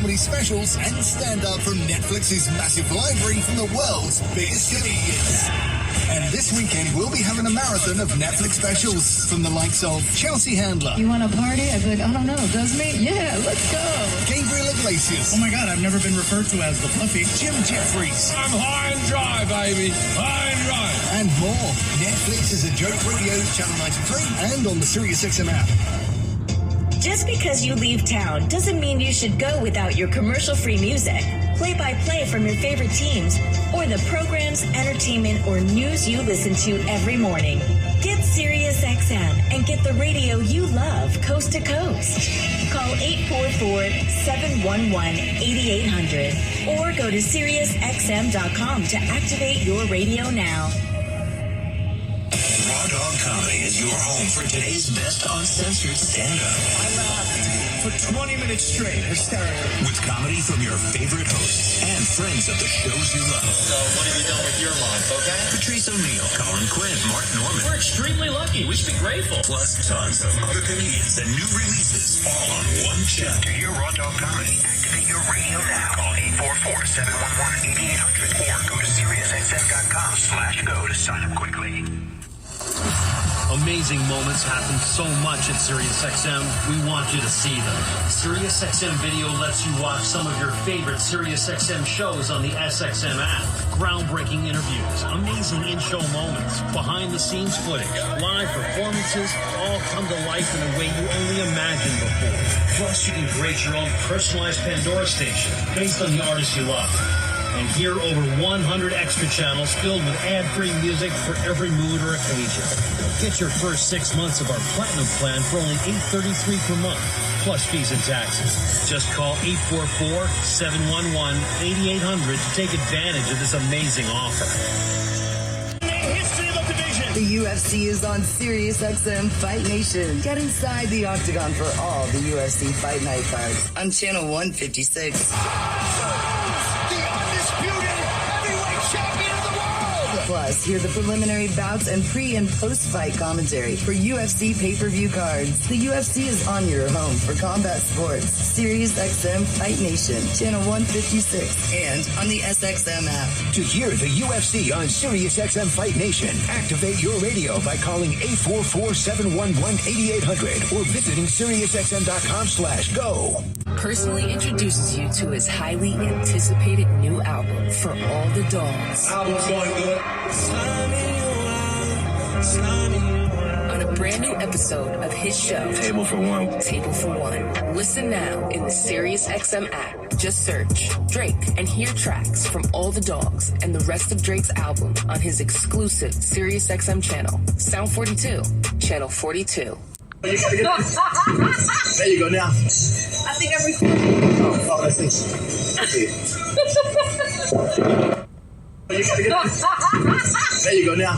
comedy specials and stand-up from Netflix's massive library from the world's biggest comedians. And this weekend, we'll be having a marathon of Netflix specials from the likes of Chelsea Handler. You want to party? I'd be like, I don't know, does me? Yeah, let's go. Gabriel Iglesias. Oh my God, I've never been referred to as the Fluffy. Jim Jeffries. I'm high and dry, baby. High and dry. And more. Netflix is a joke radio, Channel 93, and on the SiriusXM app. Just because you leave town doesn't mean you should go without your commercial-free music, play-by-play from your favorite teams, or the programs, entertainment, or news you listen to every morning. Get SiriusXM and get the radio you love coast to coast. Call 844-711-8800 or go to SiriusXM.com to activate your radio now. Raw Dog Comedy is your home for today's best uncensored stand-up. I laughed for 20 minutes straight, hysterical. With comedy from your favorite hosts and friends of the shows you love. So what have you done with your life, okay? Patrice O'Neill, Colin Quinn, Mark Norman. We're extremely lucky. We should be grateful. Plus tons of other comedians and new releases all on one channel. To hear Raw Dog Comedy, activate your radio now. Call 844-711-8800 or go to SiriusXM.com/go to sign up quickly. Amazing moments happen so much at SiriusXM. We want you to see them. SiriusXM Video lets you watch some of your favorite SiriusXM shows on the SXM app. Groundbreaking interviews, amazing in-show moments, behind-the-scenes footage, live performances, all come to life in a way you only imagined before. Plus, you can create your own personalized Pandora station based on the artists you love. And hear over 100 extra channels filled with ad-free music for every mood or occasion. Get your first 6 months of our Platinum plan for only $8.33 per month, plus fees and taxes. Just call 844-711-8800 to take advantage of this amazing offer. The UFC is on SiriusXM Fight Nation. Get inside the octagon for all the UFC Fight Night cards on Channel 156. Plus, hear the preliminary bouts and pre- and post-fight commentary for UFC pay-per-view cards. The UFC is on your home for combat sports. SiriusXM Fight Nation, Channel 156, and on the SXM app. To hear the UFC on SiriusXM Fight Nation, activate your radio by calling 844-711-8800 or visiting SiriusXM.com/go. Personally introduces you to his highly anticipated new album, For All the Dogs. Album's going good. On a brand new episode of his show, Table for One. Table for One. Listen now in the SiriusXM app. Just search Drake and hear tracks from All the Dogs and the rest of Drake's album on his exclusive SiriusXM channel, Sound 42, Channel 42. There you go now. I think I'm recording. Oh, let's see. There you go now. I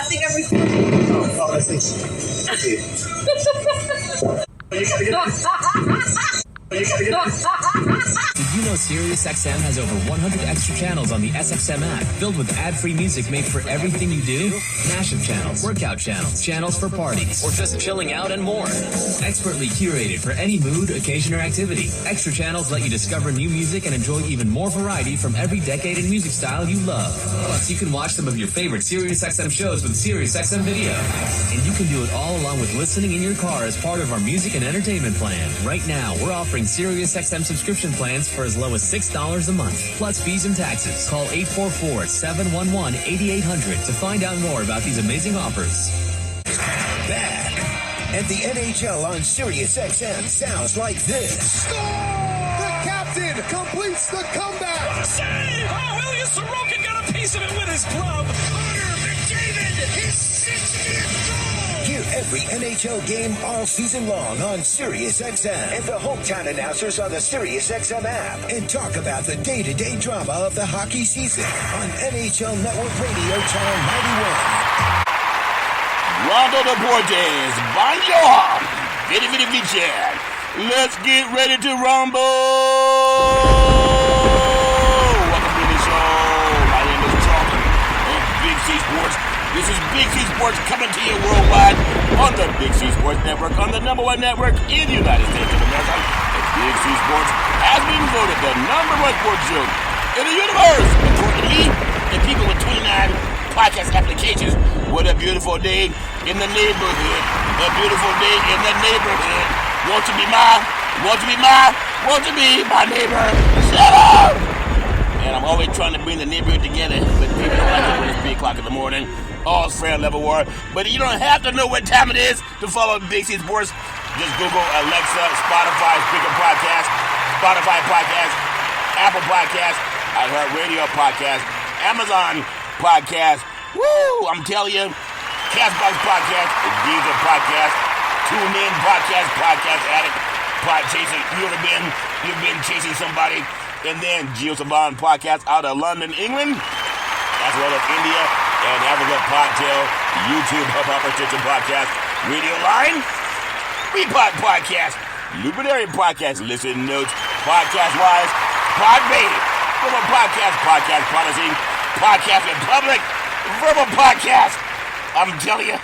think I'm recording. Oh, let's see. Did you know SiriusXM has over 100 extra channels on the SXM app, filled with ad-free music made for everything you do? Mashup channels, workout channels, channels for parties, or just chilling out and more. Expertly curated for any mood, occasion, or activity. Extra channels let you discover new music and enjoy even more variety from every decade and music style you love. Plus, you can watch some of your favorite SiriusXM shows with SiriusXM Video. And you can do it all along with listening in your car as part of our music and entertainment plan. Right now, we're offering SiriusXM subscription plans for as low as $6 a month, plus fees and taxes. Call 844-711-8800 to find out more about these amazing offers. Back. And the NHL on SiriusXM sounds like this. Score! The captain completes the comeback. Save! Oh, Ilya Sorokin got a piece of it with his glove. Connor McDavid, his 60th goal! Hear every NHL game all season long on SiriusXM and the hometown announcers on the SiriusXM app, and talk about the day-to-day drama of the hockey season on NHL Network Radio Channel 91. Rondo Deportes, bonjour, vidi vidi vici. Let's get ready to rumble. Welcome to the show. My name is Charlie of Big C Sports. This is Big C Sports coming to you worldwide on the Big C Sports Network, on the #1 network in the United States of America. And Big C Sports has been voted the #1 sports show in the universe, according to me and people with 29 podcast applications. What a beautiful day in the neighborhood. A beautiful day in the neighborhood. Want to be my neighbor. Shut up! And I'm always trying to bring the neighborhood together, but people don't like it when it's 3 o'clock in the morning. All's fair and level war. But you don't have to know what time it is to follow Big C Sports. Just Google Alexa, Spotify, Speaker Podcast, Spotify Podcast, Apple Podcast, iHeartRadio Podcast, Amazon Podcast. Woo! I'm telling you, Castbox Podcast, Deezer Podcast, TuneIn Podcast, Podcast Addict, Pod Chasing. You've been chasing somebody. And then Geo Saban Podcast out of London, England, as well as India and Africa Podtail, YouTube Hub Hypertension Podcast, Radio Line, Repod Podcast, Luminary Podcast, Listen Notes, Podcast Wise, Podbay, Verbal Podcast, Podcast Policy, Podcast in Public, Verbal Podcast. I'm telling you,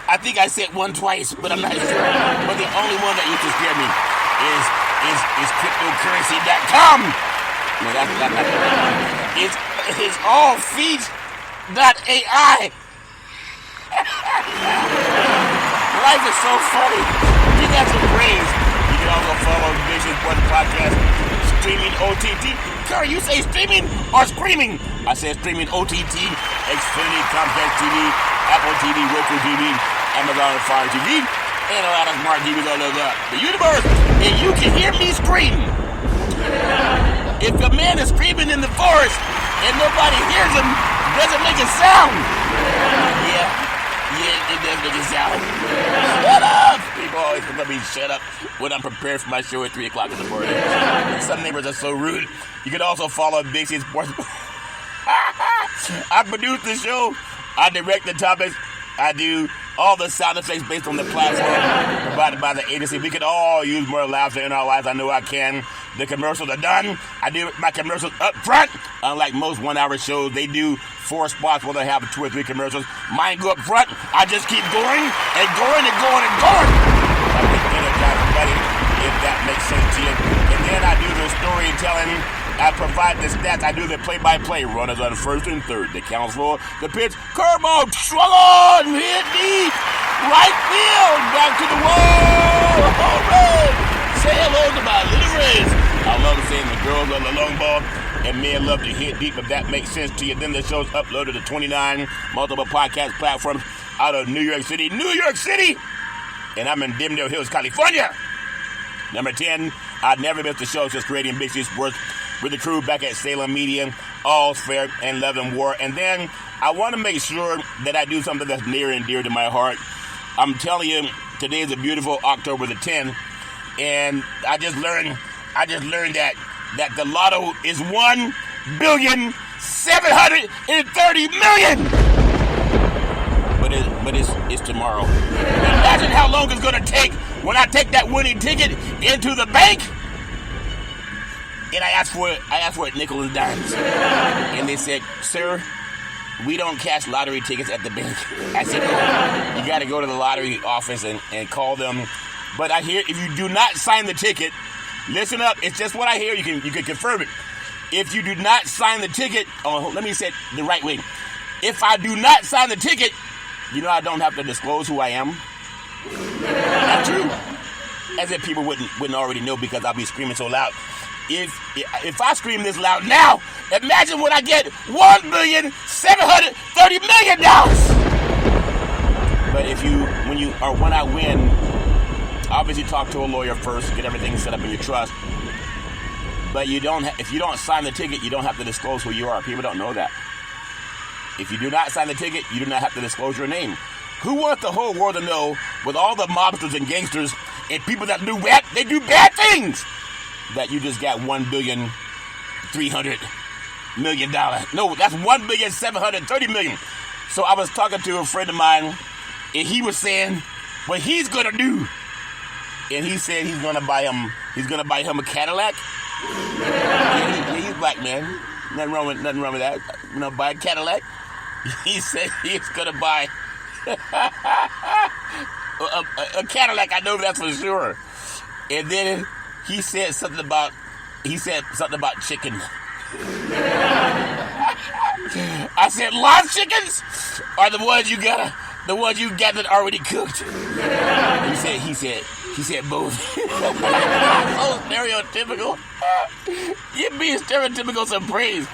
I think I said one twice, but I'm not sure. But the only one that used to scare me is cryptocurrency.com. No, that's not it. It's all feet.ai. Life is so funny. You got some brains. You can also follow Big Sports Podcast, streaming OTT. Curry, you say streaming or screaming? I said streaming OTT, Xfinity, Comcast TV, Apple TV, Roku TV, Amazon Fire TV, and a lot of smart TVs all over the universe. And you can hear me scream. If a man is screaming in the forest and nobody hears him, does it make a sound? Yeah, it does make a sound. Shut up! People always let me shut up when I'm prepared for my show at 3 o'clock in the morning. Some neighbors are so rude. You can also follow Big C Sports. I produce the show. I direct the topics. I do all the sound effects based on the platform provided by the agency. We could all use more laughter in our lives. I know I can. The commercials are done. I do my commercials up front. Unlike most 1-hour shows, they do 4 spots where they have 2 or 3 commercials. Mine go up front. I just keep going and going and going and going. I make everybody, if that makes sense to you. And then I do the storytelling. I provide the stats. I do the play-by-play. Runners on first and third. The counts roll. The pitch. Curveball. Swung on. Hit deep. Right field. Back to the wall. Home run. Say hello to my little friends. I love saying the girls on the long ball. And men love to hit deep. If that makes sense to you, then the show's uploaded to 29 multiple podcast platforms out of New York City. New York City! And I'm in Dimdale Hills, California. Number 10, I'd never missed the show since creating Big C Sports with the crew back at Salem Media, All's Fair and Love and War. And then I want to make sure that I do something that's near and dear to my heart. I'm telling you, today is a beautiful October the 10th, and I just learned that the lotto is $1,730,000,000. But it's tomorrow. Imagine how long it's gonna take when I take that winning ticket into the bank. And I asked for it nickel and dimes. And they said, "Sir, we don't cash lottery tickets at the bank." I said, "No, you got to go to the lottery office and call them." But I hear if you do not sign the ticket, listen up, it's just what I hear. You can confirm it. If you do not sign the ticket, let me say it the right way. If I do not sign the ticket, you know I don't have to disclose who I am. That's true. As if people wouldn't already know because I'll be screaming so loud. If I scream this loud now, imagine when I get $1,730,000,000. But when I win, obviously talk to a lawyer first, get everything set up in your trust. But if you don't sign the ticket, you don't have to disclose who you are. People don't know that. If you do not sign the ticket, you do not have to disclose your name. Who wants the whole world to know, with all the mobsters and gangsters and people that do bad things, that you just got $1,300,000,000? No, that's $1,730,000,000. So I was talking to a friend of mine, and he was saying what he's gonna do. And he said he's gonna buy him a Cadillac. Yeah, he's black, man. Nothing wrong with that. Buy a Cadillac. He said he's gonna buy a Cadillac. I know that's for sure. And then he said something about he said something about chicken. I said, live chickens are the ones you got that already cooked. He said both. So stereotypical. Give me stereotypical some praise.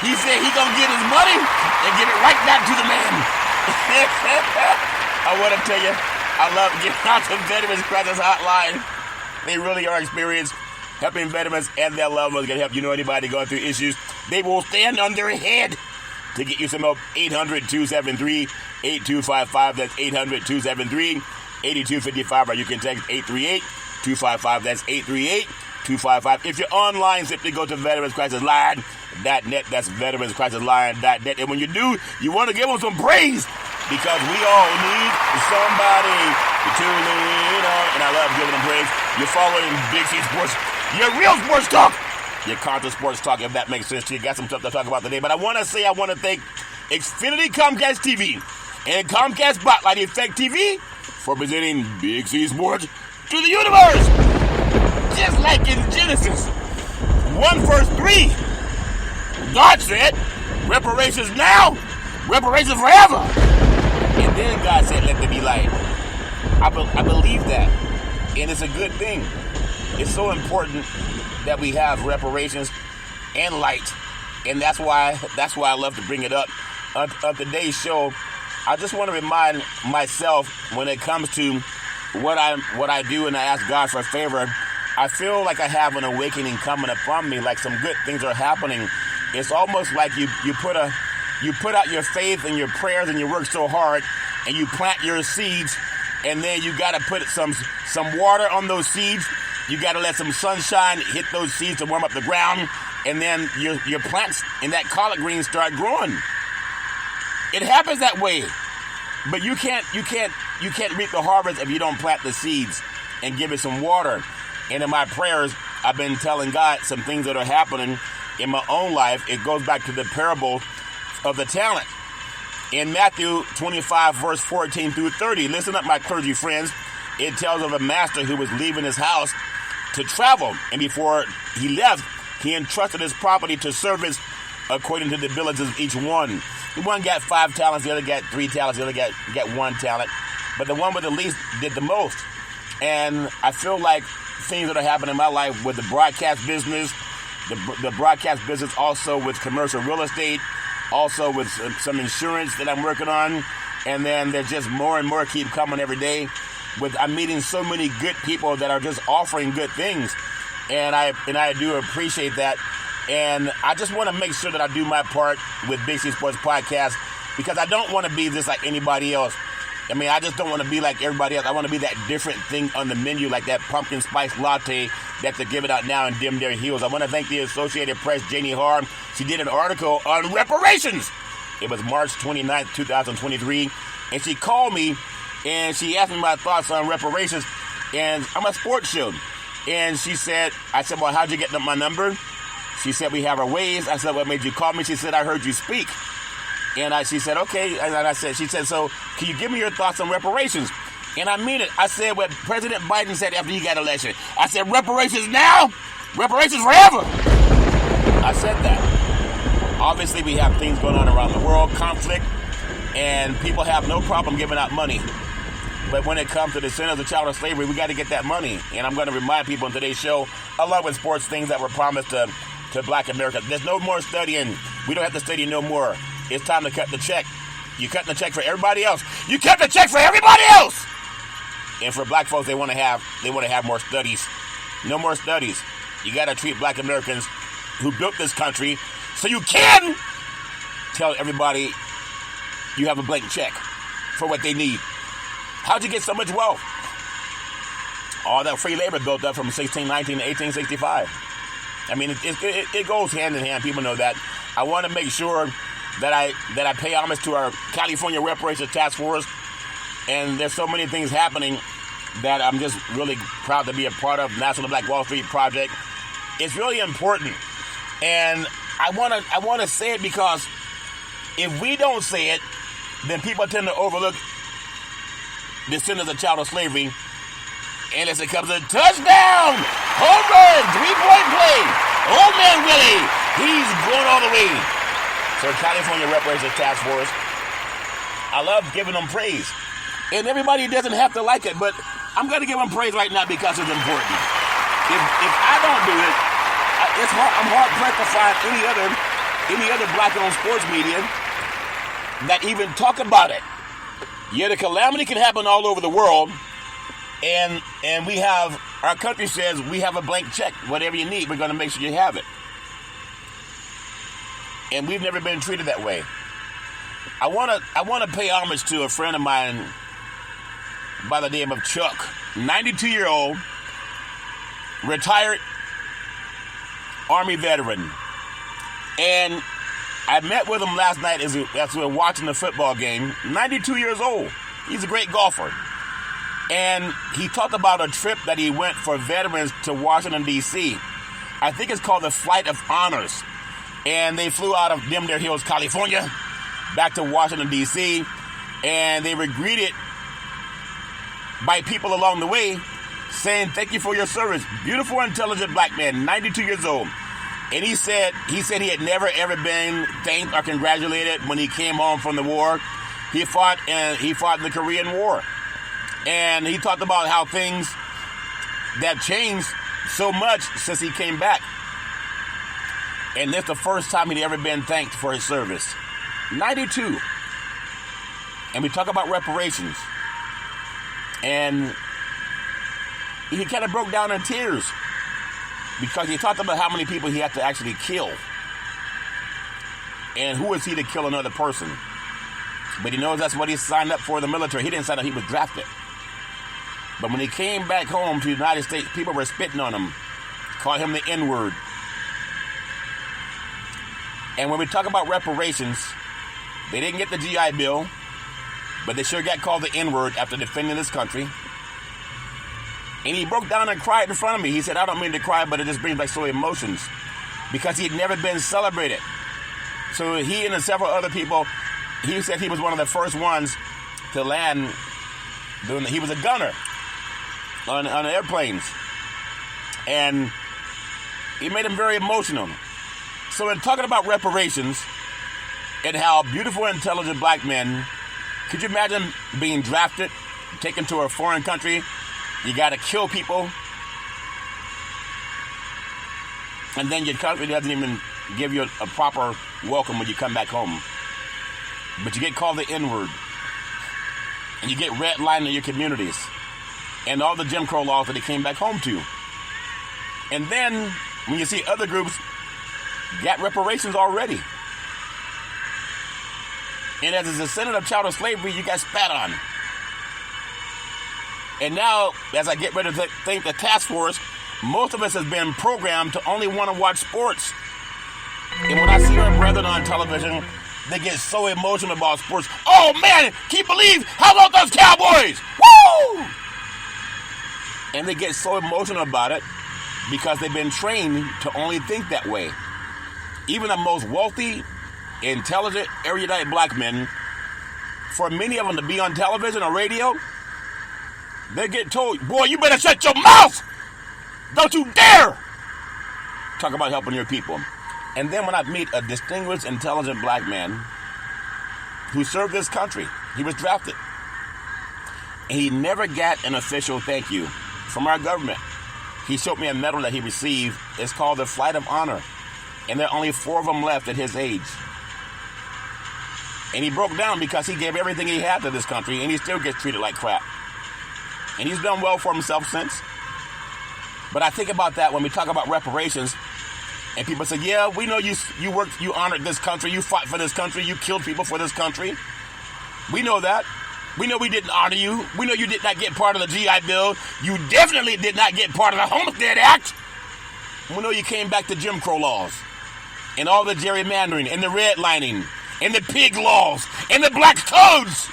He said he gonna get his money and give it right back to the man. I want to tell you, I love giving out the Veterans Crisis Hotline. They really are experienced helping veterans and their loved ones. Get help. You know anybody going through issues, they will stand on their head to get you some help. 800-273-8255. That's 800-273-8255. Or you can text 838-255. That's 838-255. If you're online, simply go to veteranscrisisline.net. That's veteranscrisisline.net. And when you do, you want to give them some praise, because we all need somebody to lean on. And I love giving them praise. You're following Big C Sports, your real sports talk, your conscious sports talk, if that makes sense to you. Got some stuff to talk about today. But I want to thank Xfinity Comcast TV and Comcast Spotlight Effect TV for presenting Big C Sports to the universe. Just like in Genesis 1 verse 3, God said, reparations now, reparations forever. And then God said, let there be light. I believe that. And it's a good thing. It's so important that we have reparations and light. And that's why I love to bring it up. On today's show, I just want to remind myself, when it comes to what I do and I ask God for a favor, I feel like I have an awakening coming upon me, like some good things are happening. It's almost like you put out your faith and your prayers and you work so hard and you plant your seeds, and then you got to put some water on those seeds. You got to let some sunshine hit those seeds to warm up the ground, and then your plants in that collard green start growing. It happens that way, but you can't reap the harvest if you don't plant the seeds and give it some water. And in my prayers, I've been telling God some things that are happening in my own life. It goes back to the parable of the talent. In Matthew 25, verse 14 through 30, listen up, my clergy friends. It tells of a master who was leaving his house to travel. And before he left, he entrusted his property to servants according to the abilities of each one. The one got 5 talents, the other got 3 talents, the other got 1 talent. But the one with the least did the most. And I feel like things that are happening in my life with the broadcast business, the broadcast business, also with commercial real estate, also with some insurance that I'm working on, and then there's just more and more keep coming every day. I'm meeting so many good people that are just offering good things, and I do appreciate that. And I just want to make sure that I do my part with Big C Sports Podcast, because I don't want to be just like anybody else. I mean, I just don't want to be like everybody else. I want to be that different thing on the menu, like that pumpkin spice latte that they're giving out now in Dim Their Heels. I want to thank the Associated Press, Janie Harm. She did an article on reparations. It was March 29th, 2023. And she called me and she asked me my thoughts on reparations. And I'm a sports show. And I said, well, how'd you get my number? She said, we have our ways. I said, what made you call me? She said, I heard you speak. And she said, okay. And she said, so can you give me your thoughts on reparations? And I mean it. I said what President Biden said after he got elected. I said, reparations now, reparations forever. I said that. Obviously, we have things going on around the world, conflict, and people have no problem giving out money. But when it comes to the sin of the child of slavery, we got to get that money. And I'm going to remind people in today's show, along with sports things that were promised to Black America. There's no more studying. We don't have to study no more. It's time to cut the check. You cut the check for everybody else. You cut the check for everybody else. And for Black folks, they want to have more studies. No more studies. You got to treat Black Americans who built this country so you can tell everybody you have a blank check for what they need. How'd you get so much wealth? All that free labor built up from 1619 to 1865. I mean, it goes hand in hand. People know that. I want to make sure that I pay homage to our California Reparations Task Force. And there's so many things happening that I'm just really proud to be a part of. National Black Wall Street Project. It's really important. And I want to say it because if we don't say it, then people tend to overlook the sin as a child of slavery. Unless it comes a touchdown, home run, 3-point play, He's going all the way. So California Reparations Task Force, I love giving them praise. And everybody doesn't have to like it, but I'm going to give them praise right now because it's important. If I don't do it, I'm hard pressed to find any other black-owned sports media that even talk about it. Yeah, the calamity can happen all over the world, and our country says we have a blank check. Whatever you need, we're going to make sure you have it. And we've never been treated that way. I want to pay homage to a friend of mine by the name of Chuck, 92-year-old, retired Army veteran. And I met with him last night as we were watching the football game. 92 years old. He's a great golfer. And he talked about a trip that he went for veterans to Washington, D.C. I think it's called the Flight of Honors. And they flew out of Dimdale Hills, California, back to Washington, D.C. And they were greeted by people along the way saying, "Thank you for your service." Beautiful, intelligent black man, 92 years old. And he said he had never ever been thanked or congratulated when he came home from the war. He fought in the Korean War. And he talked about how things that changed so much since he came back. And that's the first time he'd ever been thanked for his service. 92. And we talk about reparations. And he kind of broke down in tears because he talked about how many people he had to actually kill. And who is he to kill another person? But he knows that's what he signed up for in the military. He didn't sign up, he was drafted. But when he came back home to the United States, people were spitting on him, called him the N-word. And when we talk about reparations, they didn't get the GI Bill, but they sure got called the N-word after defending this country. And he broke down and cried in front of me. He said, "I don't mean to cry, but it just brings back so emotions." Because he had never been celebrated. So he and several other people, he said he was one of the first ones to land. He was a gunner on airplanes. And it made him very emotional. So in talking about reparations and how beautiful, intelligent black men, could you imagine being drafted, taken to a foreign country? You got to kill people. And then your country doesn't even give you a proper welcome when you come back home. But you get called the N-word. And you get redlined in your communities. And all the Jim Crow laws that they came back home to. And then, when you see other groups got reparations already. And as a descendant of child of slavery, you got spat on. And now, as I get ready to thank the task force, most of us has been programmed to only want to watch sports. And when I see our brethren on television, they get so emotional about sports. "Oh man, can you believe? How about those Cowboys? Woo!" And they get so emotional about it because they've been trained to only think that way. Even the most wealthy, intelligent, erudite black men, for many of them to be on television or radio, they get told, "Boy, you better shut your mouth! Don't you dare talk about helping your people." And then when I meet a distinguished, intelligent black man who served this country, he was drafted. And he never got an official thank you from our government. He showed me a medal that he received. It's called the Flight of Honor. And there are only 4 of them left at his age. And he broke down because he gave everything he had to this country, and he still gets treated like crap. And he's done well for himself since. But I think about that when we talk about reparations, and people say, "Yeah, we know you worked, you honored this country, you fought for this country, you killed people for this country. We know that. We know we didn't honor you. We know you did not get part of the GI Bill. You definitely did not get part of the Homestead Act. We know you came back to Jim Crow laws, and all the gerrymandering, and the redlining, and the pig laws, and the black codes.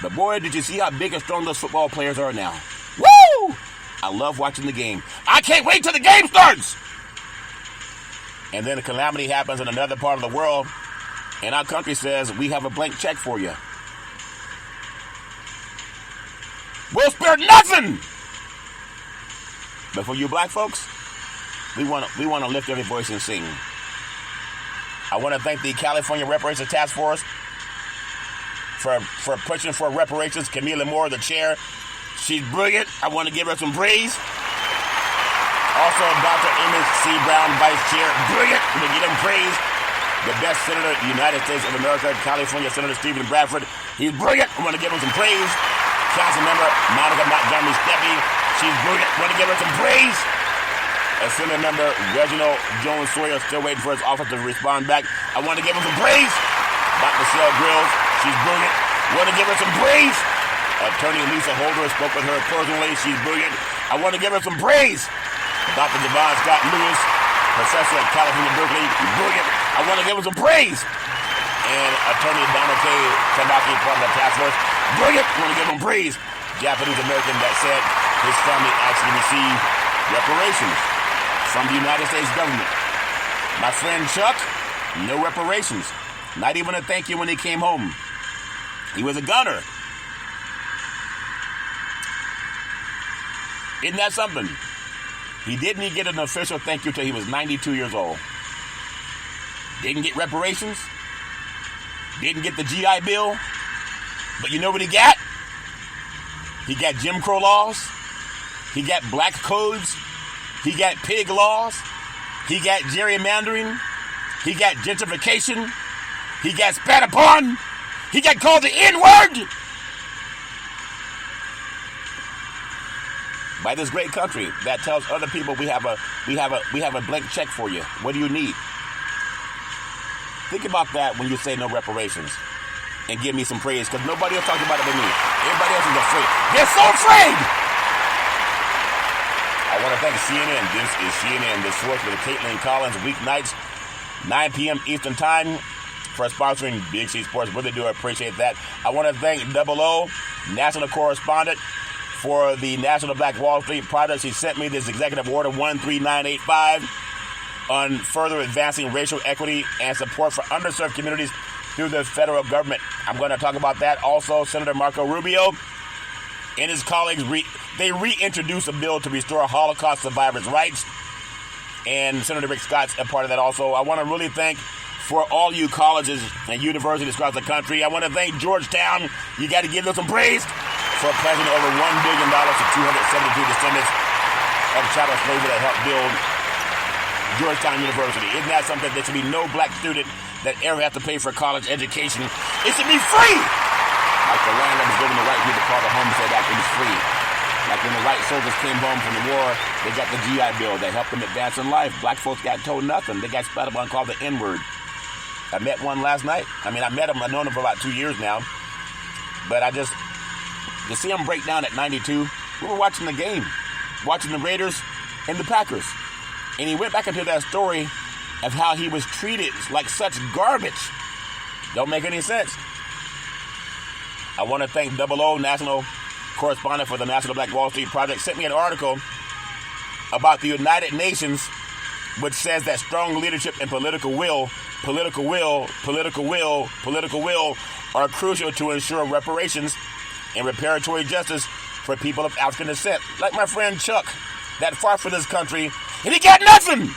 But boy, did you see how big and strong those football players are now. Woo! I love watching the game. I can't wait till the game starts. And then a calamity happens in another part of the world, and our country says, "We have a blank check for you. We'll spare nothing." But for you black folks, We want to lift every voice and sing. I want to thank the California Reparations Task Force for pushing for reparations. Camila Moore, the chair, she's brilliant. I want to give her some praise. Also, Dr. Emmett C. Brown, Vice Chair, brilliant. We give him praise. The best senator in the United States of America, California Senator Stephen Bradford, he's brilliant. I want to give him some praise. Council member Monica Montgomery Steppe, she's brilliant. I want to give her some praise. Assembly member Reginald Jones Sawyer, still waiting for his office to respond back. I want to give him some praise. Dr. Michelle Grills, she's brilliant. I want to give her some praise. Attorney Lisa Holder spoke with her personally. She's brilliant. I want to give her some praise. Dr. Javon Scott Lewis, professor at California Berkeley, brilliant. I want to give him some praise. And Attorney Donald K. Tanaki, part of the task force, brilliant. I want to give him praise. Japanese American that said his family actually received reparations from the United States government. My friend Chuck, no reparations. Not even a thank you when he came home. He was a gunner. Isn't that something? He didn't get an official thank you till he was 92 years old. Didn't get reparations. Didn't get the GI Bill. But you know what he got? He got Jim Crow laws. He got black codes. He got pig laws. He got gerrymandering. He got gentrification. He got spat upon. He got called the N-word by this great country that tells other people we have a blank check for you. What do you need? Think about that when you say no reparations, and give me some praise, because nobody else talks about it but me. Everybody else is afraid. They're so afraid. I want to thank CNN. This is CNN, the source with Caitlin Collins, weeknights, 9 p.m. Eastern Time, for sponsoring Big C Sports. Really do appreciate that. I want to thank Double O, national correspondent for the National Black Wall Street Project. He sent me this executive order 13985 on further advancing racial equity and support for underserved communities through the federal government. I'm going to talk about that. Also, Senator Marco Rubio and his colleagues, they reintroduced a bill to restore Holocaust survivors' rights. And Senator Rick Scott's a part of that also. I want to really thank for all you colleges and universities across the country. I want to thank Georgetown. You got to give them some praise for pledging over $1 billion to 272 descendants of chattel slavery that helped build Georgetown University. Isn't that something? There should be no black student that ever have to pay for college education. It should be free! Like the land that was given to white people called the Homestead Act, it was free. Like when the white soldiers came home from the war, they got the GI Bill that helped them advance in life. Black folks got told nothing. They got spat upon, called the N-word. I met one last night. I met him. I've known him for about 2 years now. But to see him break down at 92, we were watching the game, watching the Raiders and the Packers. And he went back into that story of how he was treated like such garbage. Don't make any sense. I want to thank Double O, national correspondent for the National Black Wall Street Project, sent me an article about the United Nations, which says that strong leadership and political will are crucial to ensure reparations and reparatory justice for people of African descent. Like my friend Chuck, that fought for this country, and he got nothing.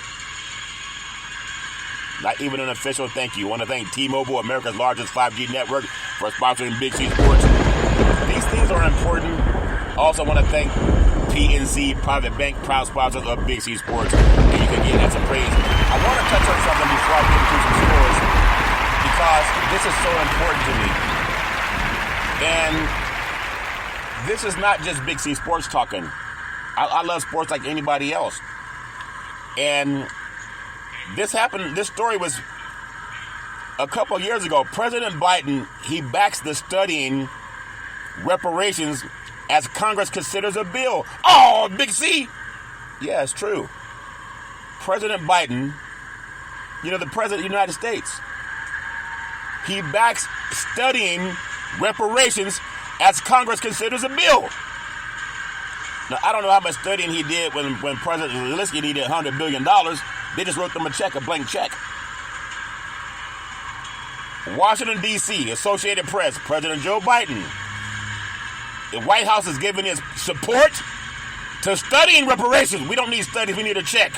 Not even an official thank you. I want to thank T-Mobile, America's largest 5G network, for sponsoring Big C Sports. These things are important. Also want to thank PNC Private Bank, proud sponsors of Big C Sports. And you can get that some praise. I want to touch on something before I get into some scores, because this is so important to me. And this is not just Big C Sports talking. I love sports like anybody else. And this story was a couple years ago. President Biden, he backs the studying reparations as Congress considers a bill. Oh, Big C! Yeah, it's true. President Biden, the President of the United States, he backs studying reparations as Congress considers a bill. Now, I don't know how much studying he did when President Zelensky needed $100 billion. They just wrote them a blank check. Washington, D.C., Associated Press, President Joe Biden. The White House is giving its support to studying reparations. We don't need studies, we need a check.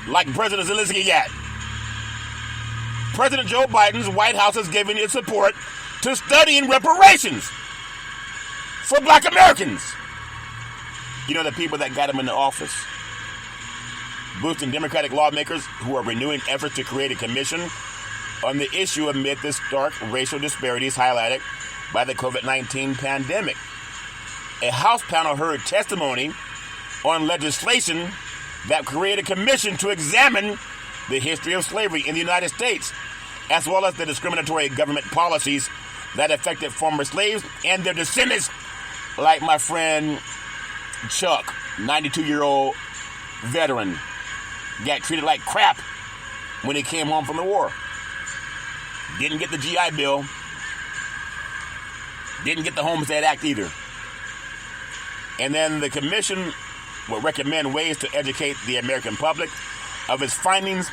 like President Zelensky got. President Joe Biden's White House is giving its support to studying reparations for black Americans. You know, the people that got him into office. Boosting Democratic lawmakers who are renewing efforts to create a commission on the issue amid the stark racial disparities highlighted by the COVID-19 pandemic. A House panel heard testimony on legislation that created a commission to examine the history of slavery in the United States, as well as the discriminatory government policies that affected former slaves and their descendants, like my friend Chuck, 92-year-old veteran, got treated like crap when he came home from the war. Didn't get the GI Bill. Didn't get the Homestead Act either. And then the commission will recommend ways to educate the American public of its findings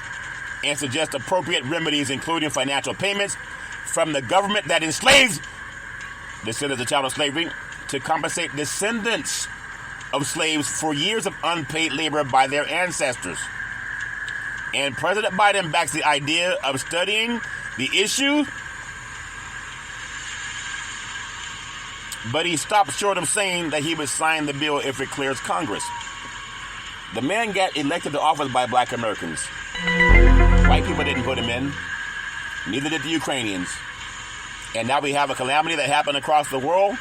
and suggest appropriate remedies, including financial payments from the government that enslaves descendants of child slavery to compensate descendants of slaves for years of unpaid labor by their ancestors. And President Biden backs the idea of studying the issue, but he stopped short of saying that he would sign the bill if it clears Congress. The man got elected to office by black Americans. White people didn't put him in. Neither did the Ukrainians. And now we have a calamity that happened across the world.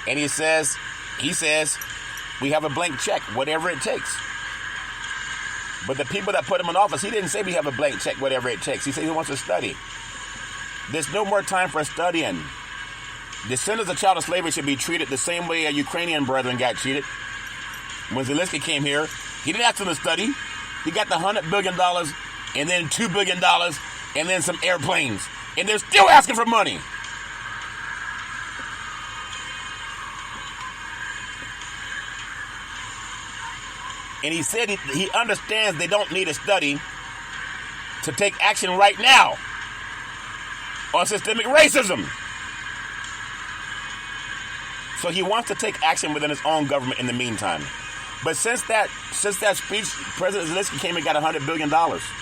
And he says, we have a blank check, whatever it takes. But the people that put him in office, he didn't say we have a blank check, whatever it takes. He said he wants to study. There's no more time for studying. Descendants of child slavery should be treated the same way a Ukrainian brethren got treated. When Zelensky came here, he didn't ask them to study. He got the $100 billion and then $2 billion and then some airplanes. And they're still asking for money. And he said he understands they don't need a study to take action right now on systemic racism. So he wants to take action within his own government in the meantime. But since that speech, President Zelensky came and got $100 billion. $100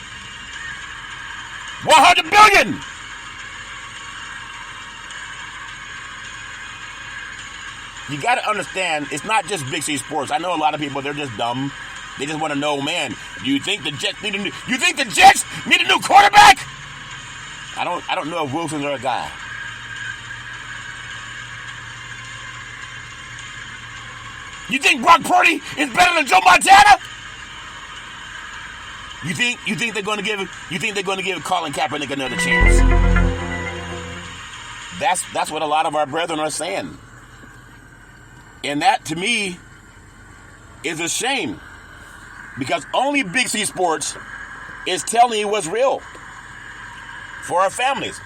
billion! You got to understand, it's not just Big C Sports. I know a lot of people, they're just dumb. They just want to know, man, do you think the Jets need a new quarterback? I don't know if Wilson's our guy. You think Brock Purdy is better than Joe Montana? You think they're going to give Colin Kaepernick another chance? That's what a lot of our brethren are saying. And that, to me, is a shame. Because only Big C Sports is telling you what's real for our families.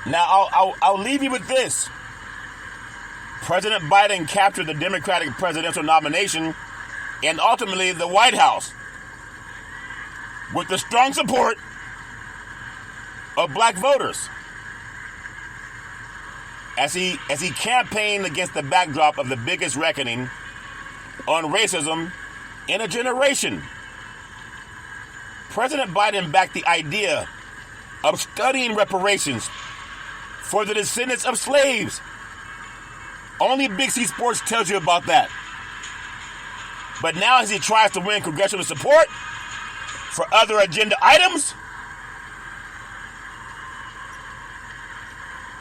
Now, I'll leave you with this. President Biden captured the Democratic presidential nomination and ultimately the White House with the strong support of black voters. As he campaigned against the backdrop of the biggest reckoning on racism in a generation. President Biden backed the idea of studying reparations for the descendants of slaves. Only Big C Sports tells you about that. But now as he tries to win congressional support for other agenda items,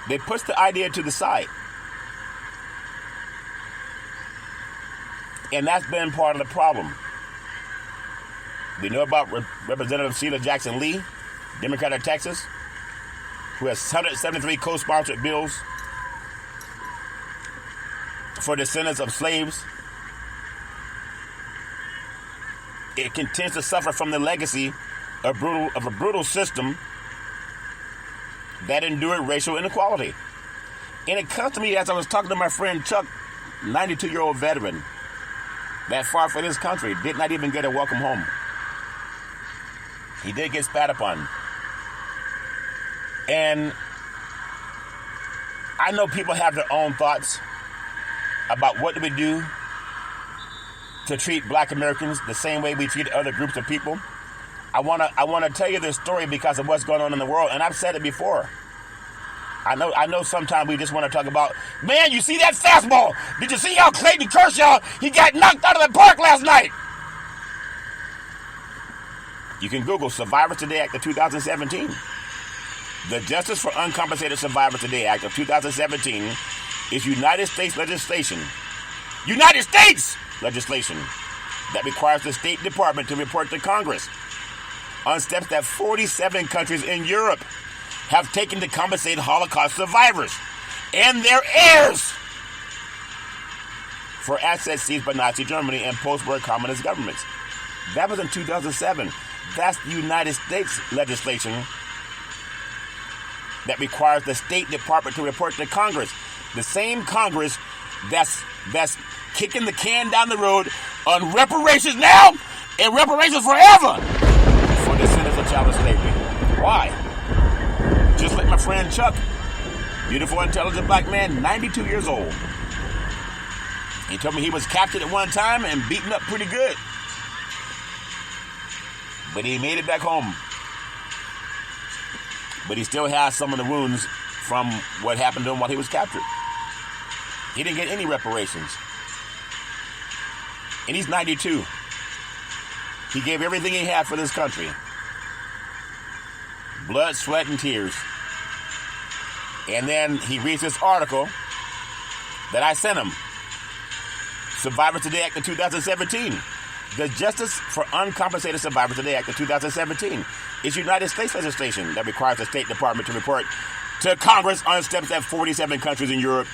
they push the idea to the side. And that's been part of the problem. We know about Representative Sheila Jackson Lee, Democrat of Texas, who has 173 co-sponsored bills for descendants of slaves. It continues to suffer from the legacy of a brutal system that endured racial inequality. And it comes to me as I was talking to my friend Chuck, 92-year-old veteran, that fought for this country, did not even get a welcome home. He did get spat upon. And I know people have their own thoughts about what do we do to treat black Americans the same way we treat other groups of people. I wanna tell you this story because of what's going on in the world, and I've said it before. I know sometimes we just want to talk about, man, you see that fastball? Did you see how Clayton Kershaw, he got knocked out of the park last night? You can Google Survivors Today Act of 2017. The Justice for Uncompensated Survivors Today Act of 2017 is United States legislation that requires the State Department to report to Congress on steps that 47 countries in Europe have taken to compensate Holocaust survivors and their heirs for assets seized by Nazi Germany and post-war communist governments. That was in 2007. That's the United States legislation that requires the State Department to report to Congress. The same Congress that's kicking the can down the road on reparations now and reparations forever for descendants of child slavery. Why? Just like my friend Chuck, beautiful, intelligent black man, 92 years old. He told me he was captured at one time and beaten up pretty good. But he made it back home. But he still has some of the wounds from what happened to him while he was captured. He didn't get any reparations. And he's 92. He gave everything he had for this country. Blood, sweat, and tears. And then he reads this article that I sent him. Survivors Today Act of 2017. The Justice for Uncompensated Survivors Today Act of 2017 is United States legislation that requires the State Department to report to Congress on steps that 47 countries in Europe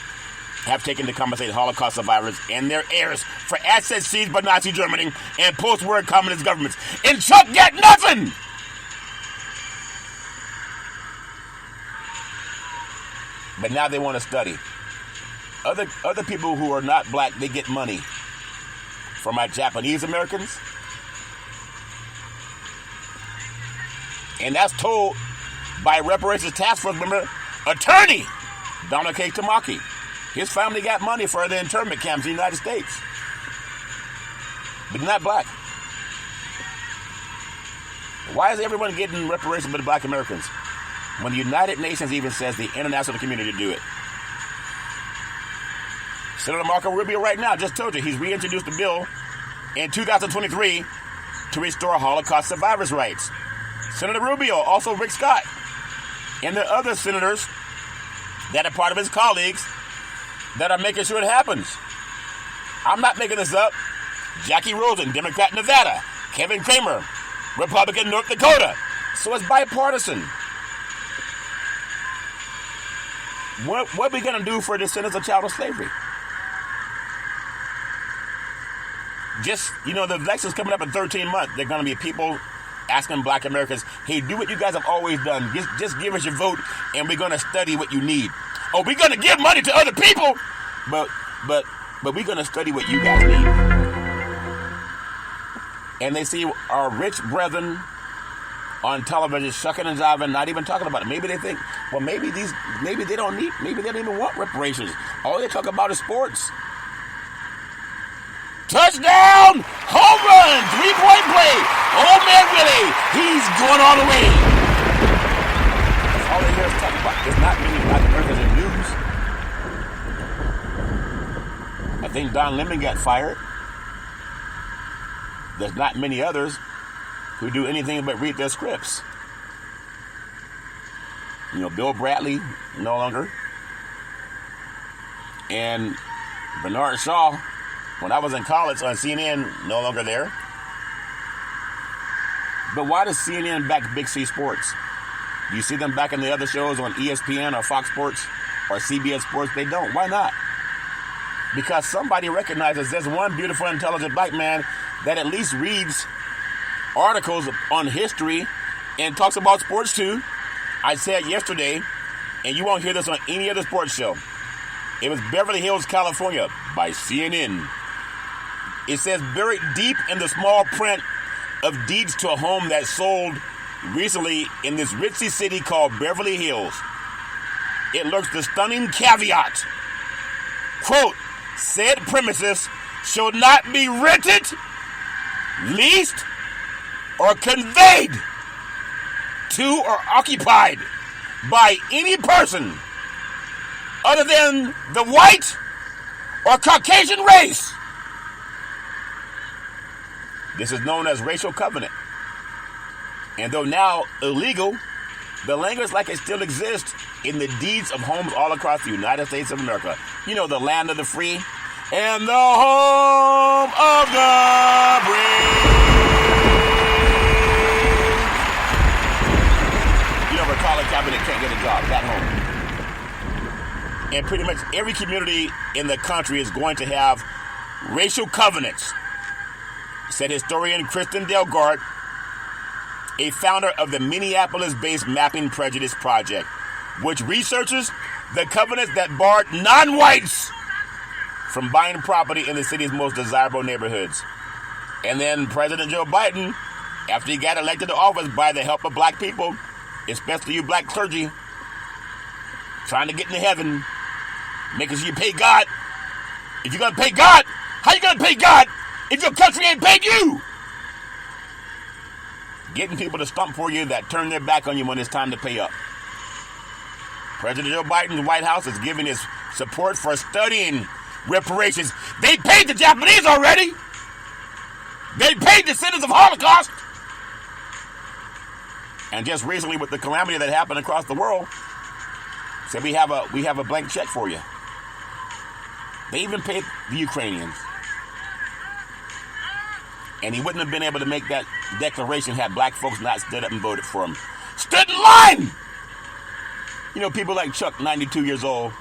have taken to compensate Holocaust survivors and their heirs for assets seized by Nazi Germany and post-war communist governments. And Chuck got nothing! But now they want to study. Other people who are not black, they get money from our Japanese Americans. And that's told by Reparations Task Force member, attorney Donald K. Tamaki. His family got money for the internment camps in the United States. But not black. Why is everyone getting reparations but the black Americans? When the United Nations even says the international community to do it. Senator Marco Rubio right now just told you he's reintroduced the bill in 2023 to restore Holocaust survivors' rights. Senator Rubio, also Rick Scott, and the other senators that are part of his colleagues that are making sure it happens. I'm not making this up. Jackie Rosen, Democrat Nevada. Kevin Kramer, Republican North Dakota. So it's bipartisan. What are we going to do for descendants of child slavery? Just, the election's coming up in 13 months. There are going to be people asking black Americans, hey, do what you guys have always done. Just give us your vote, and we're going to study what you need. Oh, we're going to give money to other people, but we're going to study what you guys need. And they see our rich brethren on television shucking and jiving, not even talking about it. Maybe they think, well, maybe they don't even want reparations. All they talk about is sports. Touchdown! Home run! 3-point play! Old man Willie! He's going all the way! That's all they hear us talk about. There's not many black Americans in news. I think Don Lemon got fired. There's not many others who do anything but read their scripts. Bill Bradley, no longer. And Bernard Shaw, when I was in college on CNN, no longer there. But why does CNN back Big C Sports? Do you see them back in the other shows on ESPN or Fox Sports or CBS Sports? They don't. Why not? Because somebody recognizes there's one beautiful, intelligent black man that at least reads articles on history and talks about sports too. I said yesterday, and you won't hear this on any other sports show, it was Beverly Hills, California by CNN. It says, buried deep in the small print of deeds to a home that sold recently in this ritzy city called Beverly Hills, it lurks the stunning caveat, quote, said premises shall not be rented, leased, or conveyed to or occupied by any person other than the white or Caucasian race. This is known as racial covenant. And though now illegal, the language like it still exists in the deeds of homes all across the United States of America. You know, the land of the free and the home of the brave. You know, recall a cabinet can't get a job back home. And pretty much every community in the country is going to have racial covenants, said historian Kristen Delgart, a founder of the Minneapolis-based Mapping Prejudice Project, which researches the covenants that barred non-whites from buying property in the city's most desirable neighborhoods. And then President Joe Biden, after he got elected to office by the help of black people, especially you black clergy, trying to get into heaven, making sure you pay God. If you're going to pay God, how you going to pay God if your country ain't paid you? Getting people to stump for you that turn their back on you when it's time to pay up. President Joe Biden's White House is giving his support for studying reparations. They paid the Japanese already. They paid descendants of Holocaust. And just recently with the calamity that happened across the world, said we have a blank check for you. They even paid the Ukrainians. And he wouldn't have been able to make that declaration had black folks not stood up and voted for him. Stood in line! You know, people like Chuck, 92 years old,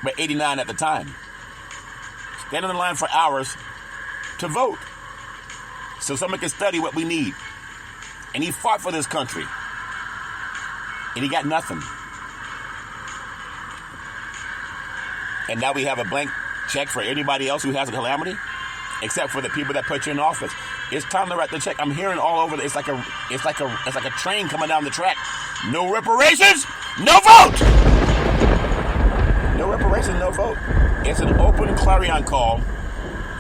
but 89 at the time, standing in line for hours to vote so someone can study what we need. And he fought for this country. And he got nothing. And now we have a blank check for anybody else who has a calamity, except for the people that put you in office. It's time to write the check. I'm hearing all over. It's like a train coming down the track. No reparations, no vote. No reparations, no vote. It's an open clarion call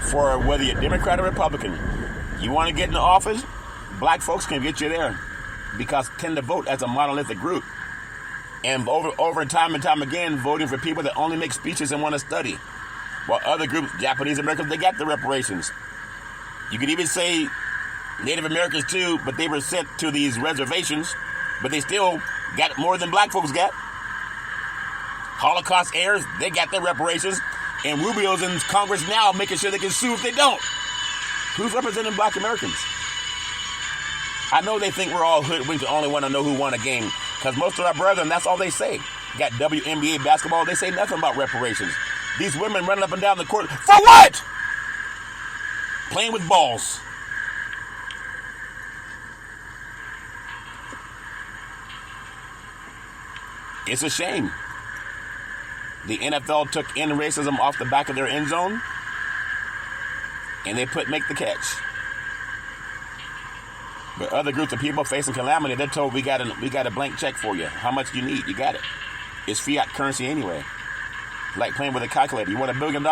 for whether you're Democrat or Republican. You want to get in the office, black folks can get you there because tend to vote as a monolithic group. And over time and time again, voting for people that only make speeches and want to study. While other groups, Japanese Americans, they got the reparations. You could even say Native Americans too, but they were sent to these reservations, but they still got more than black folks got. Holocaust heirs, they got their reparations. And Rubio's in Congress now making sure they can sue if they don't. Who's representing black Americans? I know they think we're all hoodwinked and only want to know who won a game. Because most of our brethren, that's all they say. Got WNBA basketball, they say nothing about reparations. These women running up and down the court, for what? Playing with balls. It's a shame. The NFL took in racism off the back of their end zone, and they put make the catch. But other groups of people facing calamity, they're told we got a blank check for you. How much do you need? You got it. It's fiat currency anyway. Like playing with a calculator. You want $1 billion?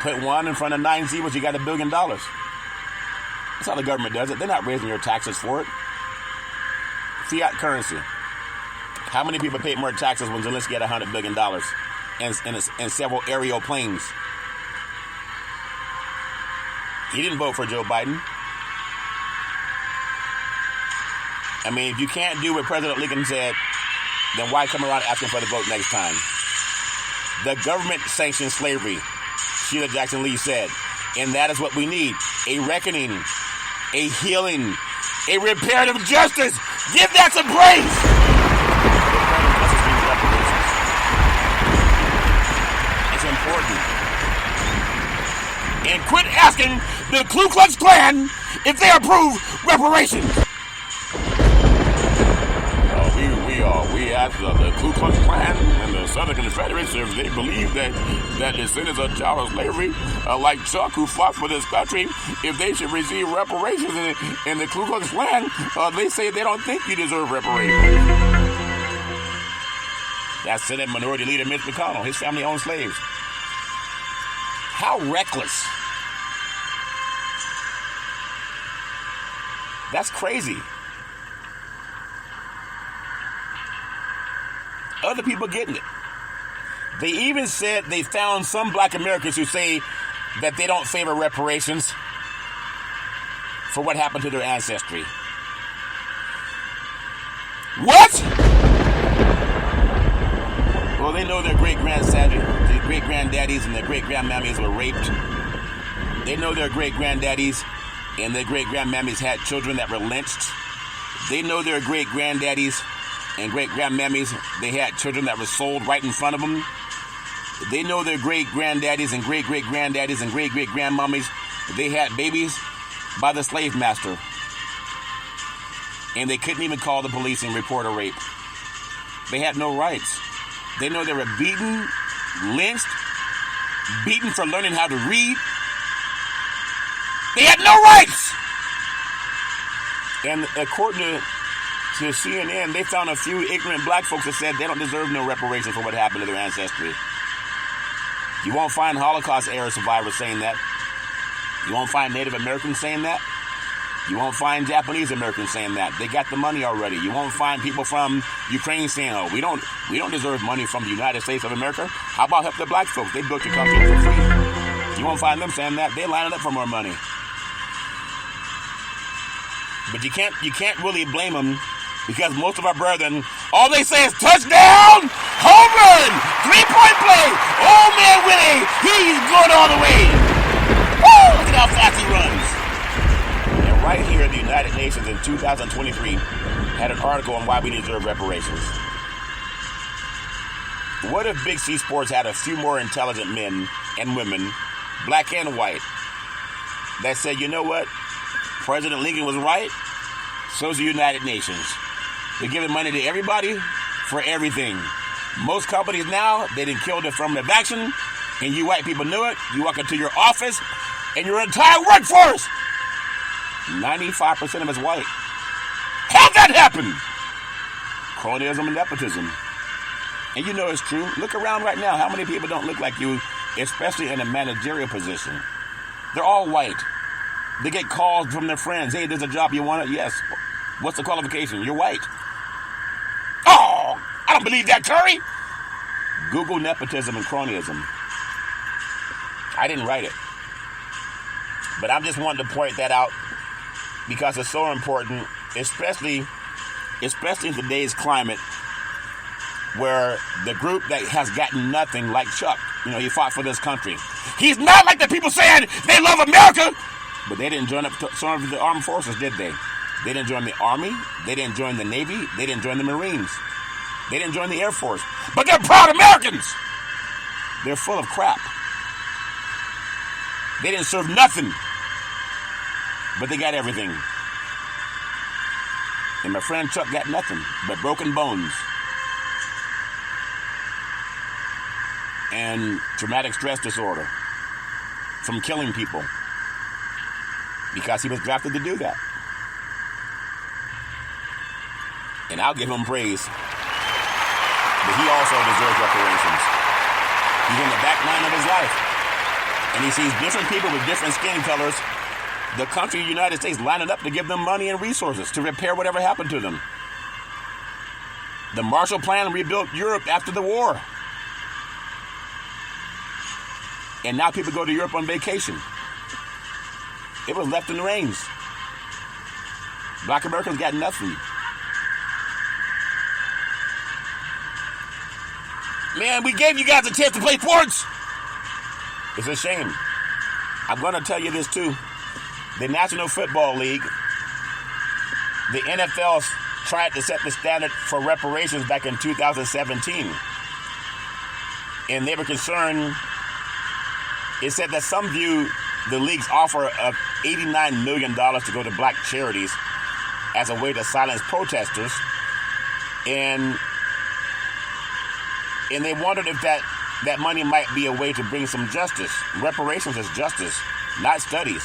Put 1 in front of 9 zeros, you got $1 billion. That's how the government does it. They're not raising your taxes for it. Fiat currency. How many people paid more taxes when Zelensky had $100 billion and several aerial planes? He didn't vote for Joe Biden. I mean, if you can't do what President Lincoln said, then why come around asking for the vote next time? The government sanctioned slavery, Sheila Jackson Lee said, and that is what we need. A reckoning, a healing, a reparative justice. Give that some praise. It's important. And quit asking the Ku Klux Klan if they approve reparations. We asked the Ku Klux Klan and the Southern Confederates if they believe that descendants of child slavery, like Chuck, who fought for this country, if they should receive reparations. And the Ku Klux Klan, they say they don't think you deserve reparations. That's Senate Minority Leader Mitch McConnell. His family owned slaves. How reckless. That's crazy. Other people getting it. They even said they found some black Americans who say that they don't favor reparations for what happened to their ancestry. What? Well, they know their great-granddaddies and their great-grandmammies were raped. They know their great-granddaddies and their great-grandmammies had children that were lynched. They know their great-granddaddies and great-grandmammies, they had children that were sold right in front of them. They know their great-granddaddies and great-great-granddaddies and great-great-grandmummies, they had babies by the slave master. And they couldn't even call the police and report a rape. They had no rights. They know they were beaten, lynched, beaten for learning how to read. They had no rights! And according to CNN, they found a few ignorant black folks that said they don't deserve no reparations for what happened to their ancestry. You won't find Holocaust-era survivors saying that. You won't find Native Americans saying that. You won't find Japanese Americans saying that. They got the money already. You won't find people from Ukraine saying, oh, we don't deserve money from the United States of America. How about help the black folks? They built your country for free. You won't find them saying that. They're lining up for more money. But you can't really blame them, because most of our brethren, all they say is touchdown, home run, 3-point play. Oh man, Willie, he's going all the way. Woo! Look at how fast he runs. And right here, the United Nations in 2023 had an article on why we deserve reparations. What if Big C Sports had a few more intelligent men and women, black and white, that said, you know what? President Lincoln was right. So's the United Nations. They're giving money to everybody for everything. Most companies now, they done killed affirmative action, and you white people knew it. You walk into your office, and your entire workforce, 95% of it's white. How'd that happen? Cronyism and nepotism. And you know it's true. Look around right now. How many people don't look like you, especially in a managerial position? They're all white. They get calls from their friends. Hey, there's a job you want it? Yes. What's the qualification? You're white. Oh, I don't believe that, Curry. Google nepotism and cronyism. I didn't write it. But I'm just wanting to point that out because it's so important, especially in today's climate, where the group that has gotten nothing, like Chuck, he fought for this country. He's not like the people saying they love America. But they didn't join up to some of the armed forces, did they? They didn't join the Army. They didn't join the Navy. They didn't join the Marines. They didn't join the Air Force. But they're proud Americans. They're full of crap. They didn't serve nothing. But they got everything. And my friend Chuck got nothing but broken bones and traumatic stress disorder from killing people. Because he was drafted to do that. And I'll give him praise. But he also deserves reparations. He's in the back line of his life. And he sees different people with different skin colors, the country of the United States, lining up to give them money and resources to repair whatever happened to them. The Marshall Plan rebuilt Europe after the war. And now people go to Europe on vacation. It was left in the reins. Black Americans got nothing. Man, we gave you guys a chance to play sports. It's a shame. I'm going to tell you this too. The National Football League, the NFL tried to set the standard for reparations back in 2017. And they were concerned. It said that some view the league's offer of $89 million to go to black charities as a way to silence protesters. And they wondered if that money might be a way to bring some justice. Reparations is justice, not studies.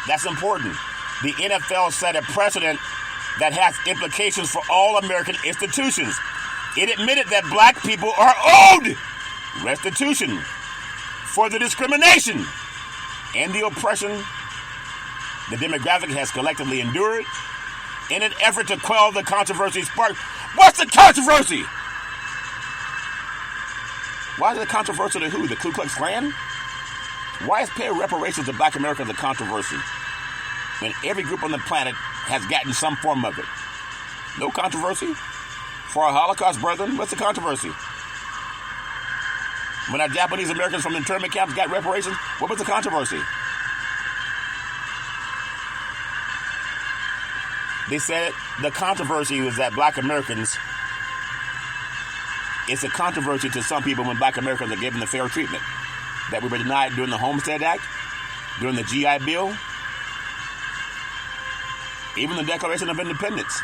That's important. The NFL set a precedent that has implications for all American institutions. It admitted that black people are owed restitution for the discrimination and the oppression the demographic has collectively endured in an effort to quell the controversy sparked. What's the controversy? Why is it a controversy to who? The Ku Klux Klan? Why is paying reparations to black Americans a controversy when every group on the planet has gotten some form of it? No controversy? For our Holocaust brethren, what's the controversy? When our Japanese Americans from internment camps got reparations, what was the controversy? They said the controversy was that black Americans, it's a controversy to some people when black Americans are given the fair treatment that we were denied during the Homestead Act, during the GI Bill, even the Declaration of Independence.